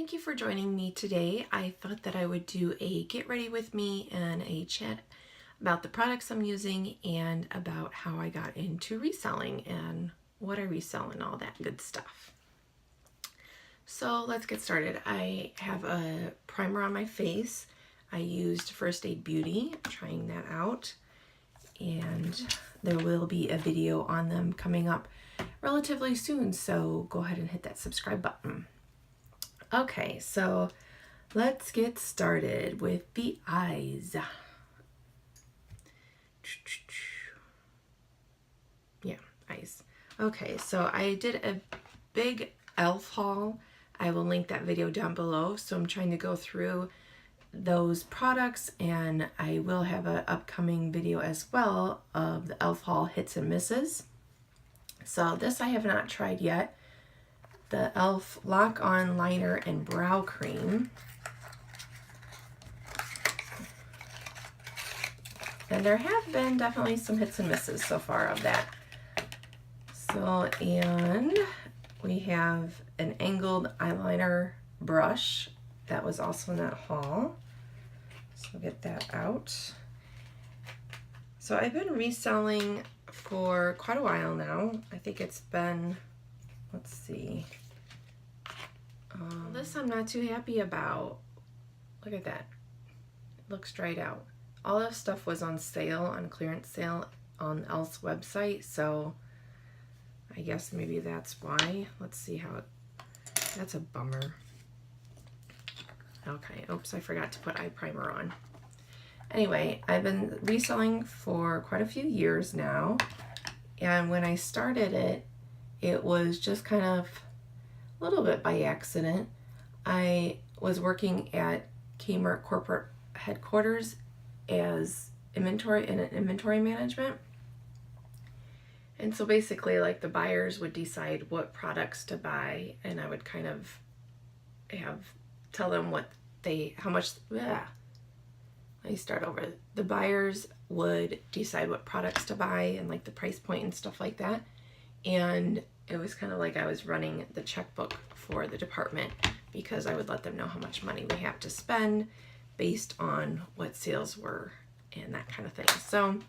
Thank you for joining me today. I thought that I would do a get ready with me and a chat about the products I'm using and about how I got into reselling and what I resell and all that good stuff. So let's get started. I have a primer on my face. I used First Aid Beauty, trying that out, and there will be a video on them coming up relatively soon, so go ahead and hit that subscribe button. Okay, so let's get started with the eyes. Yeah, eyes. Okay, so I did a big e.l.f. haul. I will link that video down below. So I'm trying to go through those products, and I will have an upcoming video as well of the e.l.f. haul hits and misses. So this I have not tried yet. The e.l.f. Lock On Liner and Brow Cream. And there have been definitely some hits and misses so far of that. So, and we have an angled eyeliner brush. That was also in that haul. So we'll get that out. So I've been reselling for quite a while now. I think it's been, let's see. This I'm not too happy about. Look at that. It looks dried out. All this stuff was on sale, on clearance sale on e.l.f.'s website, so I guess maybe that's why. Let's see how it, that's a bummer. Okay, oops, I forgot to put eye primer on. Anyway, I've been reselling for quite a few years now, and when I started it, it was just kind of a little bit by accident. I was working at Kmart corporate headquarters as inventory management. And so basically, like, the buyers would decide what products to buy, and I would kind of tell them how much, let me start over. The buyers would decide what products to buy and like the price point and stuff like that. And it was kind of like I was running the checkbook for the department, because I would let them know how much money we have to spend based on what sales were and that kind of thing. So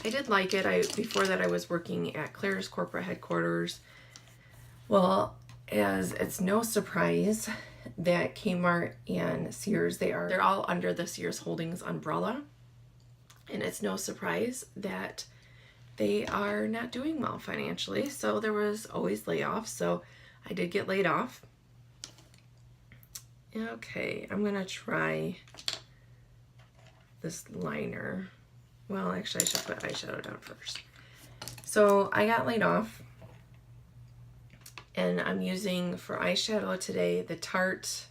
I did like it. Before that I was working at Claire's corporate headquarters. Well, as it's no surprise that Kmart and Sears, they're all under the Sears Holdings umbrella. And it's no surprise that they are not doing well financially. So there was always layoffs. So I did get laid off. Okay, I'm gonna try this liner. Well, actually I should put eyeshadow down first. So I got laid off, and I'm using for eyeshadow today the Tarte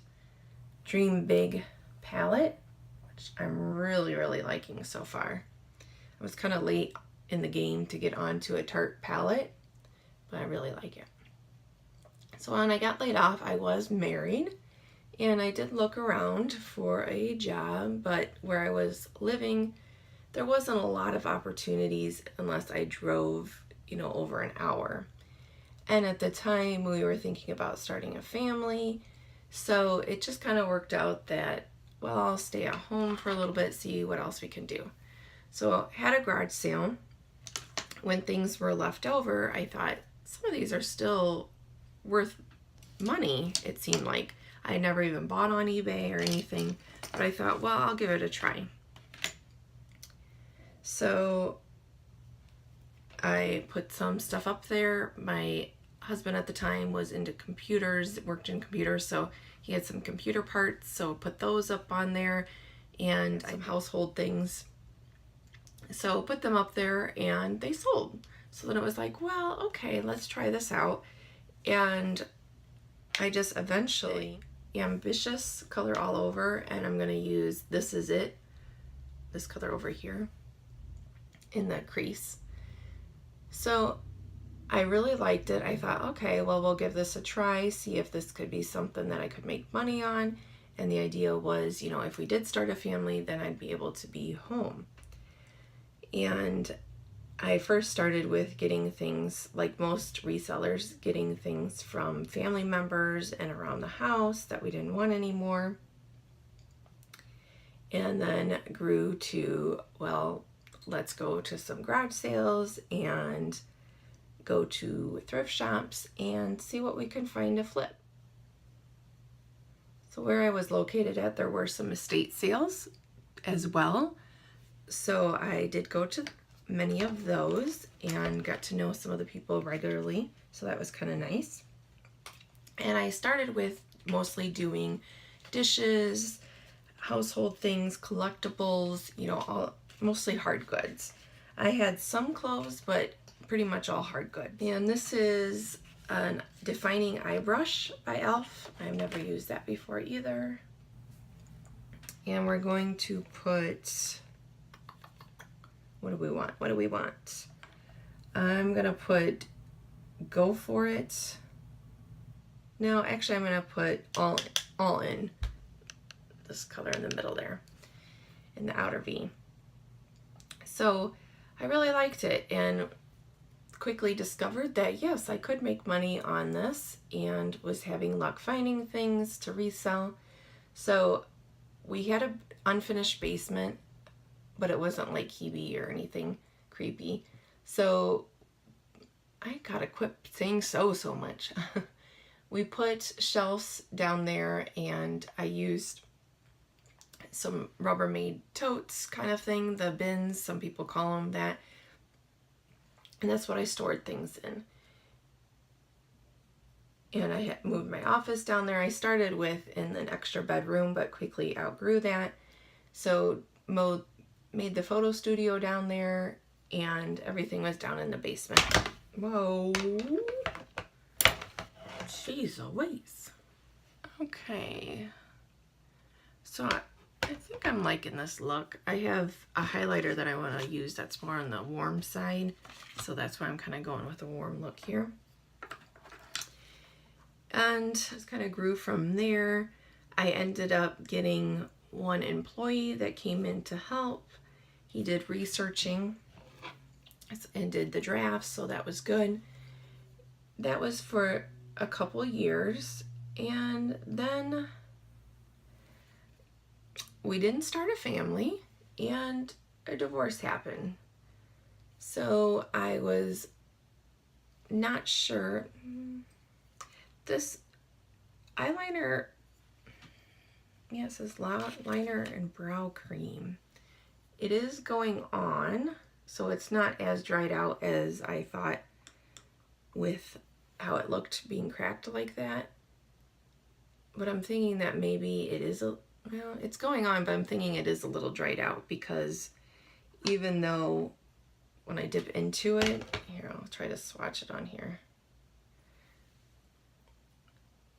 Dream Big palette, which I'm really liking so far. I was kind of late in the game to get onto a Tarte palette, but I really like it. So when I got laid off, I was married, and I did look around for a job, but where I was living, there wasn't a lot of opportunities unless I drove, over an hour. And at the time, we were thinking about starting a family, so it just kind of worked out that, well, I'll stay at home for a little bit, see what else we can do. So I had a garage sale. When things were left over, I thought, some of these are still worth money, it seemed like. I never even bought on eBay or anything, but I thought, well, I'll give it a try. So I put some stuff up there. My husband at the time was into computers, worked in computers, so he had some computer parts, so put those up on there, and some household things. So put them up there, and they sold. So then it was like, well, okay, let's try this out. And I just eventually, ambitious color all over, and I'm gonna use This Is It, this color over here in the crease. So I really liked it. I thought, okay, well, we'll give this a try, see if this could be something that I could make money on. And the idea was, if we did start a family, then I'd be able to be home. And I first started with getting things, like most resellers, getting things from family members and around the house that we didn't want anymore. And then grew to, well, let's go to some garage sales and go to thrift shops and see what we can find to flip. So where I was located at, there were some estate sales as well. So I did go to many of those and got to know some of the people regularly. So that was kind of nice. And I started with mostly doing dishes, household things, collectibles, you know, all mostly hard goods. I had some clothes, but pretty much all hard goods. And this is a defining eye brush by e.l.f. I've never used that before either. And we're going to put, what do we want? What do we want? I'm gonna put Go For It. No, actually I'm gonna put all in. This color in the middle there, in the outer V. So I really liked it and quickly discovered that yes, I could make money on this, and was having luck finding things to resell. So we had an unfinished basement, but it wasn't like heavy or anything creepy. So I gotta quit saying so much. We put shelves down there, and I used some Rubbermaid totes kind of thing, the bins, some people call them that. And that's what I stored things in. And I had moved my office down there. I started with in an extra bedroom, but quickly outgrew that. So made the photo studio down there, and everything was down in the basement. Whoa. Jeez Louise. Okay. So I think I'm liking this look. I have a highlighter that I want to use that's more on the warm side. So that's why I'm kind of going with a warm look here. And just kind of grew from there. I ended up getting one employee that came in to help. He did researching and did the drafts, so that was good. That was for a couple years, and then we didn't start a family, and a divorce happened. So I was not sure. This eyeliner, yeah, it says liner and brow cream. It is going on, so it's not as dried out as I thought with how it looked being cracked like that. But I'm thinking that maybe it is well, it's going on, but I'm thinking it is a little dried out, because even though when I dip into it, here, I'll try to swatch it on here.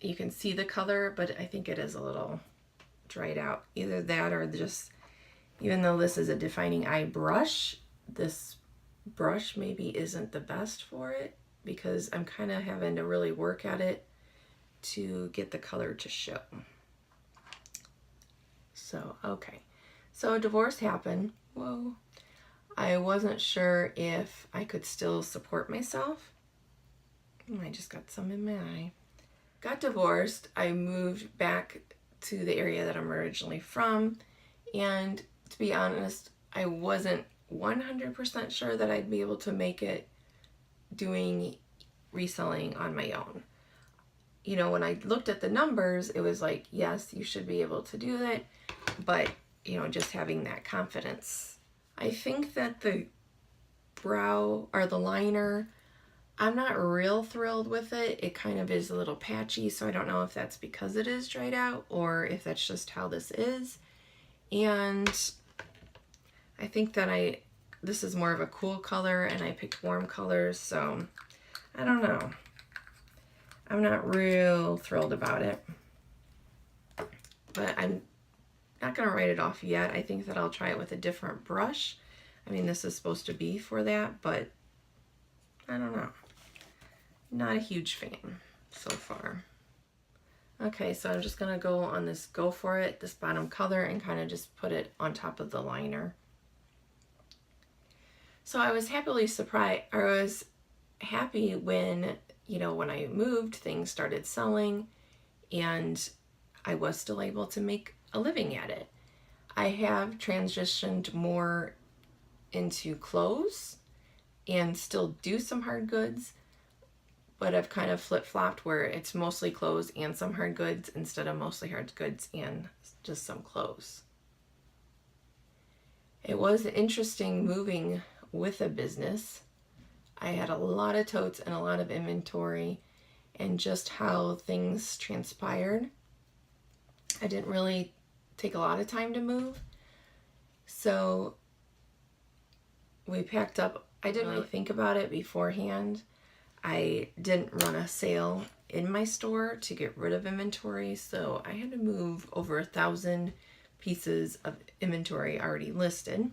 You can see the color, but I think it is a little dried out. Either that or just, even though this is a defining eye brush, this brush maybe isn't the best for it, because I'm kind of having to really work at it to get the color to show. So, okay. So a divorce happened. Whoa. I wasn't sure if I could still support myself. I just got some in my eye. Got divorced. I moved back to the area that I'm originally from. And to be honest, I wasn't 100% sure that I'd be able to make it doing reselling on my own. You know, when I looked at the numbers, it was like, yes, you should be able to do that. But, you know, just having that confidence. I think that the brow or the liner, I'm not real thrilled with it. It kind of is a little patchy, so I don't know if that's because it is dried out or if that's just how this is. And I think that this is more of a cool color, and I picked warm colors, so I don't know. I'm not real thrilled about it, but I'm not going to write it off yet. I think that I'll try it with a different brush. I mean, this is supposed to be for that, but I don't know. Not a huge fan so far. Okay, so I'm just going to go on this Go For It, this bottom color, and kind of just put it on top of the liner. So I was happily surprised, or I was happy when, when I moved, things started selling and I was still able to make a living at it. I have transitioned more into clothes and still do some hard goods, but I've kind of flip-flopped where it's mostly clothes and some hard goods instead of mostly hard goods and just some clothes. It was interesting moving with a business. I had a lot of totes and a lot of inventory, and just how things transpired. I didn't really take a lot of time to move. So we packed up. I didn't really think about it beforehand. I didn't run a sale in my store to get rid of inventory, so I had to move over 1,000 pieces of inventory already listed.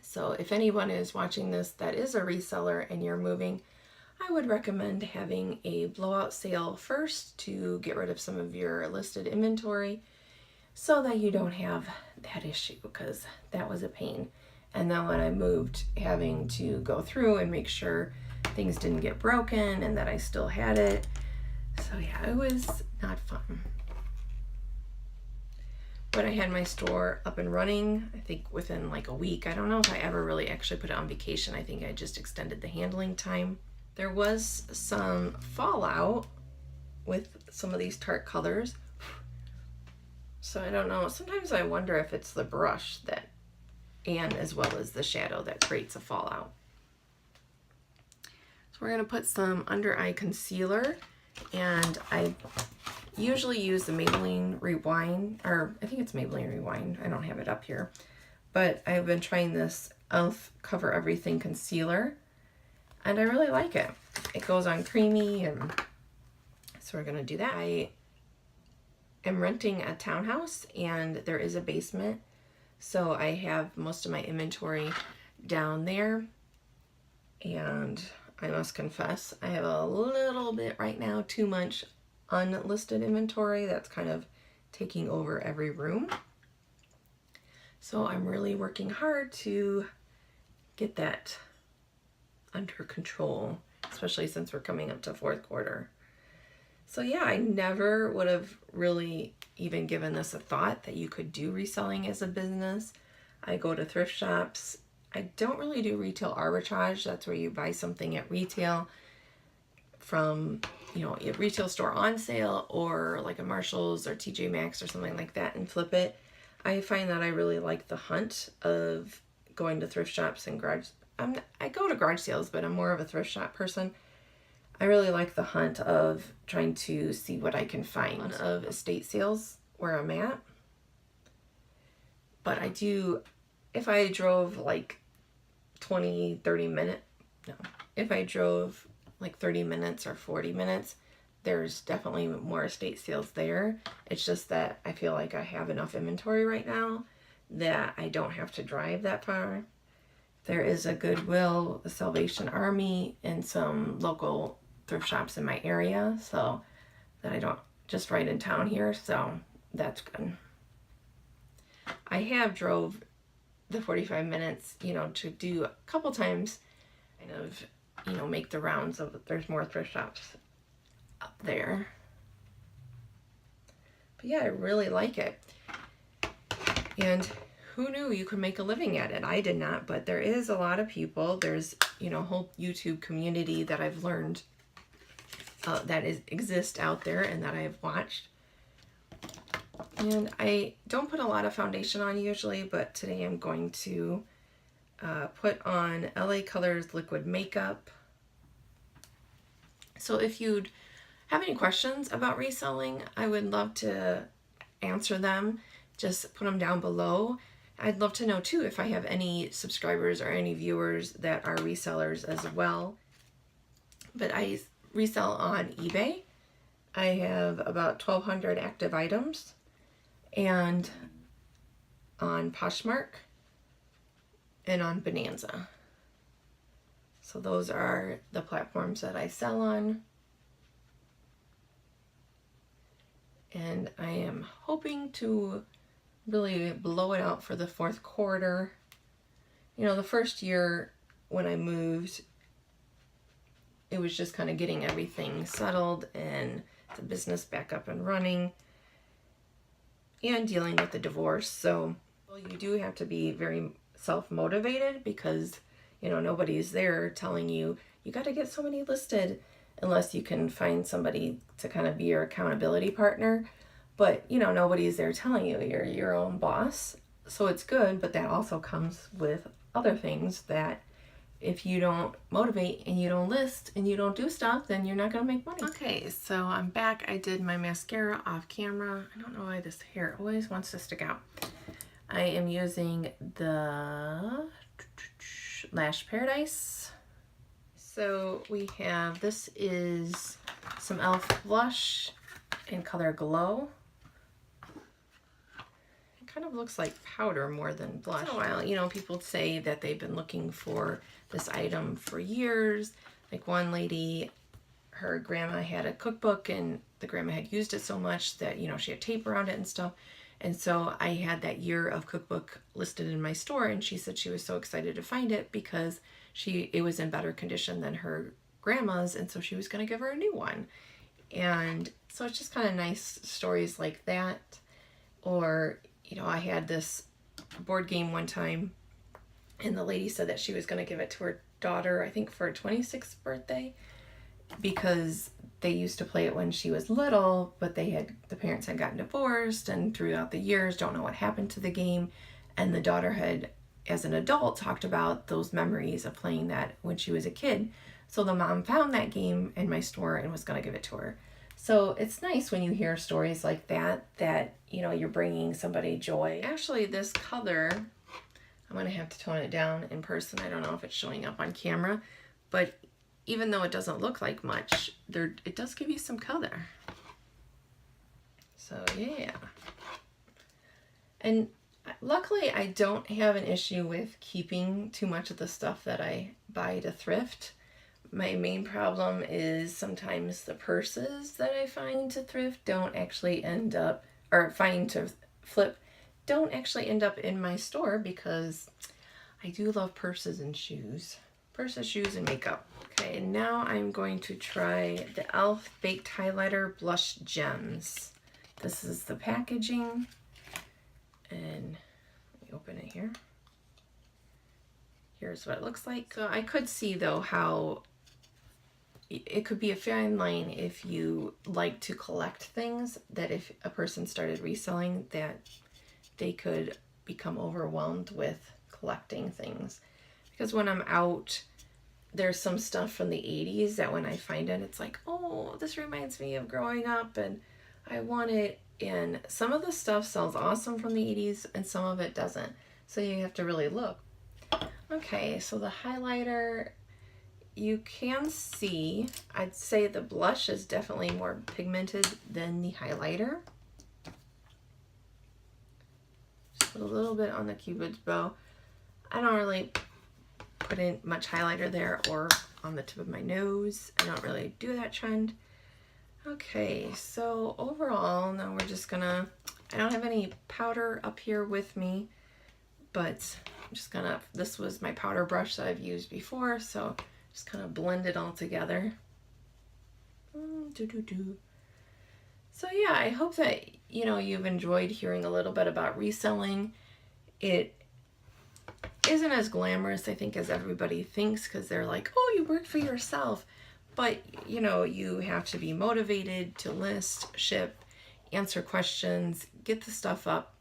So if anyone is watching this that is a reseller and you're moving, I would recommend having a blowout sale first to get rid of some of your listed inventory so that you don't have that issue, because that was a pain. And then when I moved, having to go through and make sure things didn't get broken and that I still had it. So yeah, it was not fun. But I had my store up and running, I think within like a week. I don't know if I ever really actually put it on vacation. I think I just extended the handling time. There was some fallout with some of these tart colors. So I don't know. Sometimes I wonder if it's the brush that, and as well as the shadow, that creates a fallout. So we're going to put some under eye concealer, and I usually use the Maybelline Rewind, or I think it's Maybelline Rewind. I don't have it up here. But I've been trying this e.l.f. Cover Everything Concealer, and I really like it. It goes on creamy, and so we're going to do that. I am renting a townhouse, and there is a basement, so I have most of my inventory down there, and I must confess, I have a little bit right now too much unlisted inventory that's kind of taking over every room. So I'm really working hard to get that under control, especially since we're coming up to fourth quarter. So yeah, I never would have really even given this a thought that you could do reselling as a business. I go to thrift shops. I don't really do retail arbitrage. That's where you buy something at retail from, a retail store on sale, or like a Marshall's or TJ Maxx or something like that, and flip it. I find that I really like the hunt of going to thrift shops and garage. I go to garage sales, but I'm more of a thrift shop person. I really like the hunt of trying to see what I can find of estate sales where I'm at. But I do, if I drove like 30 minutes, if I drove like 30 minutes or 40 minutes, there's definitely more estate sales there. It's just that I feel like I have enough inventory right now that I don't have to drive that far. There is a Goodwill, the Salvation Army, and some local thrift shops in my area, so that I don't just right in town here, so that's good. I have drove the 45 minutes, to do a couple times, kind of, make the rounds of, there's more thrift shops up there. But yeah, I really like it. And who knew you could make a living at it? I did not, but there is a lot of people. There's, a whole YouTube community that I've learned that exists out there and that I've watched. And I don't put a lot of foundation on usually, but today I'm going to put on LA Colors Liquid Makeup. So if you'd have any questions about reselling, I would love to answer them. Just put them down below. I'd love to know too if I have any subscribers or any viewers that are resellers as well. But I resell on eBay. I have about 1,200 active items, and on Poshmark and on Bonanza. So those are the platforms that I sell on. And I am hoping to really blow it out for the fourth quarter You know, the first year when I moved, it was just kind of getting everything settled and the business back up and running and dealing with the divorce. So you do have to be very self-motivated because, you know, nobody's there telling you, you got to get so many listed, unless you can find somebody to kind of be your accountability partner. But, you know, nobody's there telling you, you're your own boss. So it's good, but that also comes with other things that if you don't motivate and you don't list and you don't do stuff, then you're not going to make money. Okay, so I'm back. I did my mascara off camera. I don't know why this hair always wants to stick out. I am using the Lash Paradise. So we have, this is some e.l.f. blush in color Glow. It kind of looks like powder more than blush. Once in a while, you know, people say that they've been looking for this item for years. Like one lady, her grandma had a cookbook and the grandma had used it so much that, you know, she had tape around it and stuff. And so I had that year of cookbook listed in my store, and she said she was so excited to find it because it was in better condition than her grandma's, and so she was going to give her a new one. And so it's just kind of nice stories like that. Or, you know, I had this board game one time, and the lady said that she was going to give it to her daughter, I think for her 26th birthday, because they used to play it when she was little, but the parents had gotten divorced, and throughout the years don't know what happened to the game. And the daughter had, as an adult, talked about those memories of playing that when she was a kid. So the mom found that game in my store and was going to give it to her. So it's nice when you hear stories like that, you know, you're bringing somebody joy. Actually, this color, I'm going to have to tone it down in person. I don't know if it's showing up on camera, but even though it doesn't look like much, it does give you some color. So yeah. And luckily I don't have an issue with keeping too much of the stuff that I buy to thrift. My main problem is sometimes the purses that I find to thrift don't actually end up, or find to flip, don't actually end up in my store, because I do love purses and shoes. Purses, shoes, and makeup. Okay, and now I'm going to try the e.l.f. Baked Highlighter Blush Gems. This is the packaging, and let me open it here. Here's what it looks like. So I could see though how it could be a fine line if you like to collect things, that if a person started reselling, that they could become overwhelmed with collecting things. Because when I'm out, there's some stuff from the 80s that when I find it, it's like, oh, this reminds me of growing up and I want it. And some of the stuff sells awesome from the 80s and some of it doesn't. So you have to really look. Okay, so the highlighter, you can see, I'd say the blush is definitely more pigmented than the highlighter. Just put a little bit on the Cupid's bow. I don't really put in much highlighter there or on the tip of my nose. I don't really do that trend. Okay, so overall, now we're just gonna, I don't have any powder up here with me, but I'm just gonna, this was my powder brush that I've used before, so just kind of blend it all together. So yeah, I hope that, you know, you've enjoyed hearing a little bit about reselling. It isn't as glamorous, I think, as everybody thinks, because they're like, oh, you work for yourself. But, you know, you have to be motivated to list, ship, answer questions, get the stuff up.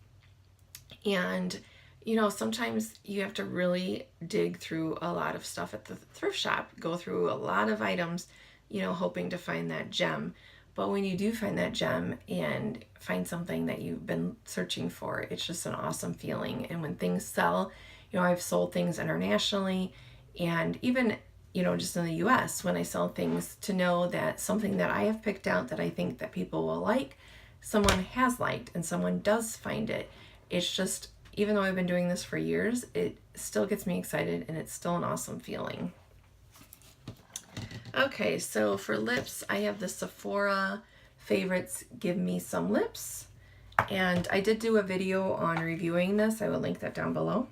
And, you know, sometimes you have to really dig through a lot of stuff at the thrift shop, go through a lot of items, you know, hoping to find that gem. But when you do find that gem and find something that you've been searching for, it's just an awesome feeling. And when things sell, you know, I've sold things internationally, and even, you know, just in the US, when I sell things, to know that something that I have picked out that I think that people will like, someone has liked and someone does find it. It's just, even though I've been doing this for years, it still gets me excited and it's still an awesome feeling. Okay, so for lips, I have the Sephora Favorites Give Me Some Lips. And I did do a video on reviewing this. I will link that down below.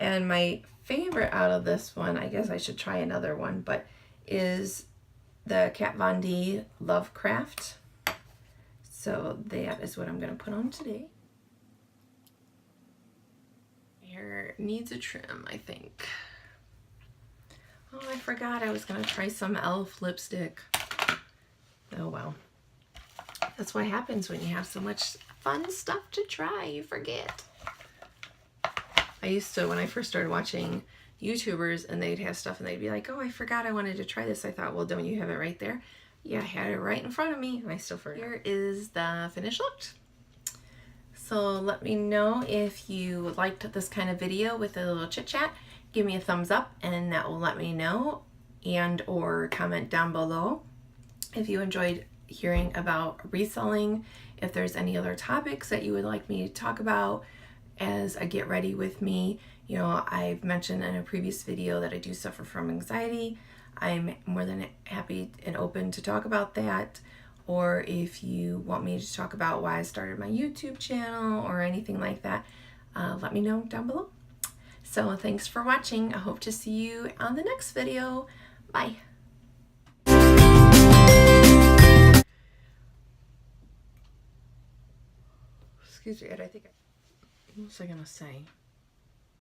And my favorite out of this one, I guess I should try another one, but is the Kat Von D Lovecraft. So that is what I'm going to put on today. Hair needs a trim, I think. Oh, I forgot I was going to try some e.l.f. lipstick. Oh well. That's what happens when you have so much fun stuff to try. You forget. I used to, when I first started watching YouTubers and they'd have stuff and they'd be like, oh, I forgot I wanted to try this. I thought, well, don't you have it right there? Yeah, I had it right in front of me and I still forgot. Here is the finished look. So let me know if you liked this kind of video with a little chit chat. Give me a thumbs up and that will let me know, and or comment down below if you enjoyed hearing about reselling, if there's any other topics that you would like me to talk about as I get ready with me. You know, I've mentioned in a previous video that I do suffer from anxiety. I'm more than happy and open to talk about that. Or if you want me to talk about why I started my YouTube channel or anything like that, let me know down below. So thanks for watching. I hope to see you on the next video. Bye. Excuse me, what was I gonna say?